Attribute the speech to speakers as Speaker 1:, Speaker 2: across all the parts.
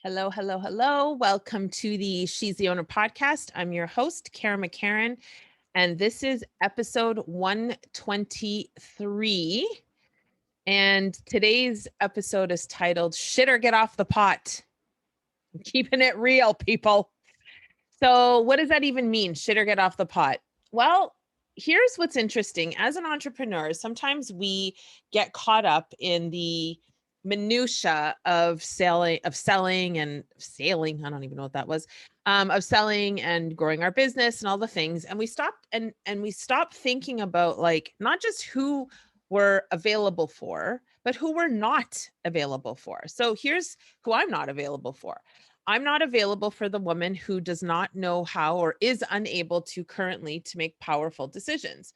Speaker 1: Hello, hello, hello. Welcome to the She's the Owner podcast. I'm your host, Kara McCarran, and this is episode 123. And today's episode is titled Shit or Get Off the Pot. I'm keeping it real, people. So, what does that even mean? Shit or get off the pot? Well, here's what's interesting. As an entrepreneur, sometimes we get caught up in the minutia of selling and sailing. I don't even know what that was. Of selling and growing our business and all the things. And we stopped and we stopped thinking about like not just who we're available for, but who we're not available for. So here's who I'm not available for. I'm not available for the woman who does not know how or is unable to currently to make powerful decisions.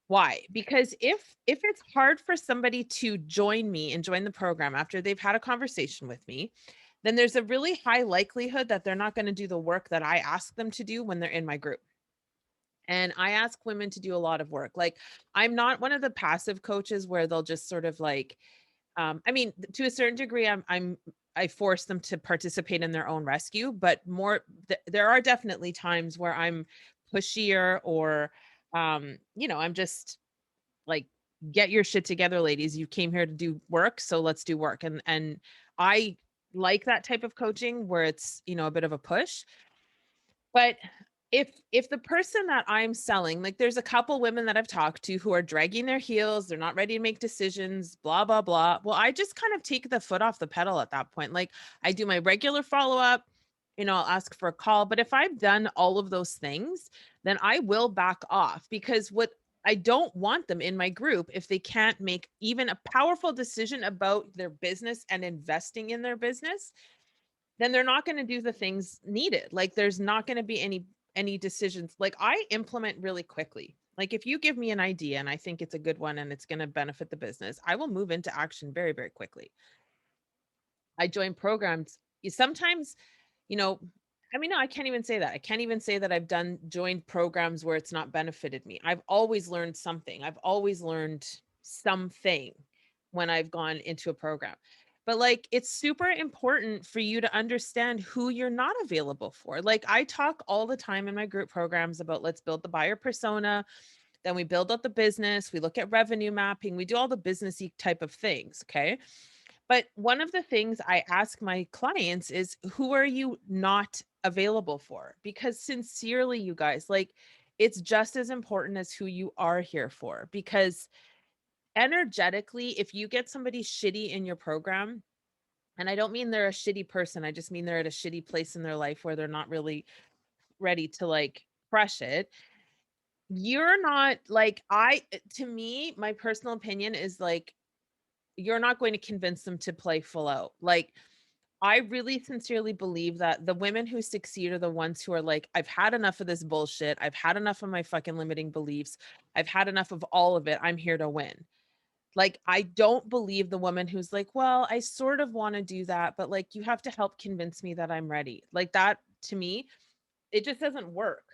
Speaker 1: Why? Because if it's hard for somebody to join me and join the program after they've had a conversation with me, then there's a really high likelihood that they're not going to do the work that I ask them to do when they're in my group. And I ask women to do a lot of work. Like I'm not one of the passive coaches where they'll just sort of like I mean, to a certain degree, I force them to participate in their own rescue, but there are definitely times where I'm pushier or, I'm just like, get your shit together, ladies. You came here to do work, so let's do work. And I like that type of coaching where it's a bit of a push. But if the person that I'm selling, like there's a couple women that I've talked to who are dragging their heels, they're not ready to make decisions, blah, blah, blah. Well, I just kind of take the foot off the pedal at that point. Like I do my regular follow-up, I'll ask for a call. But if I've done all of those things, then I will back off because what I don't want them in my group if they can't make even a powerful decision about their business and investing in their business, then they're not going to do the things needed. Like there's not going to be any decisions. Like I implement really quickly. Like if you give me an idea and I think it's a good one and it's going to benefit the business, I will move into action very, very quickly. I join programs. Sometimes, you know, I mean, no, I can't even say that. I can't even say that I've joined programs where it's not benefited me. I've always learned something. I've always learned something when I've gone into a program. But like, it's super important for you to understand who you're not available for. Like, I talk all the time in my group programs about let's build the buyer persona. Then we build out the business. We look at revenue mapping. We do all the businessy type of things. Okay. But one of the things I ask my clients is who are you not available for? Because sincerely, you guys, like it's just as important as who you are here for. Because energetically, if you get somebody shitty in your program, and I don't mean they're a shitty person, I just mean they're at a shitty place in their life where they're not really ready to like crush it. You're not like, to me, my personal opinion is like, you're not going to convince them to play full out. Like, I really sincerely believe that the women who succeed are the ones who are like, I've had enough of this bullshit. I've had enough of my fucking limiting beliefs. I've had enough of all of it. I'm here to win. Like, I don't believe the woman who's like, well, I sort of want to do that, but like, you have to help convince me that I'm ready. Like, that to me, it just doesn't work.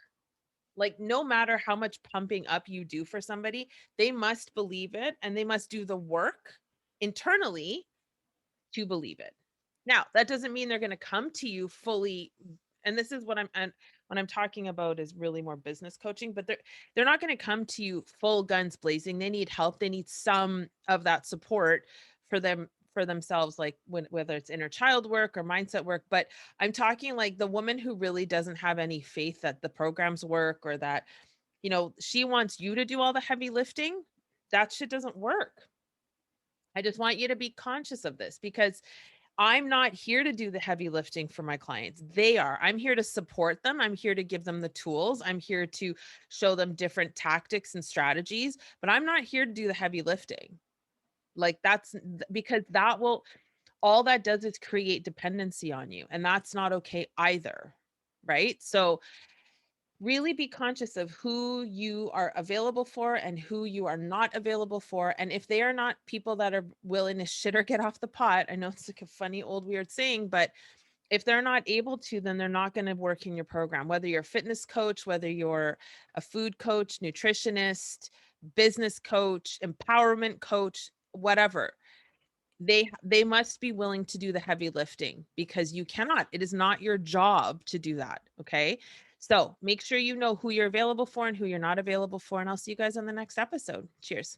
Speaker 1: Like, no matter how much pumping up you do for somebody, they must believe it and they must do the work internally to believe it. Now, that doesn't mean they're going to come to you fully. And this is what I'm talking about is really more business coaching, but they're not going to come to you full guns blazing. They need help. They need some of that support for themselves, like whether it's inner child work or mindset work. But I'm talking like the woman who really doesn't have any faith that the programs work or that, she wants you to do all the heavy lifting. That shit doesn't work. I just want you to be conscious of this because I'm not here to do the heavy lifting for my clients. They are. I'm here to support them. I'm here to give them the tools. I'm here to show them different tactics and strategies, but I'm not here to do the heavy lifting. Like because all that does is create dependency on you. And that's not okay either. Right. So really be conscious of who you are available for and who you are not available for. And if they are not people that are willing to shit or get off the pot, I know it's like a funny old weird saying, but if they're not able to, then they're not going to work in your program, whether you're a fitness coach, whether you're a food coach, nutritionist, business coach, empowerment coach, whatever. they must be willing to do the heavy lifting, because you cannot. It is not your job to do that. Okay. So make sure you know who you're available for and who you're not available for. And I'll see you guys on the next episode. Cheers.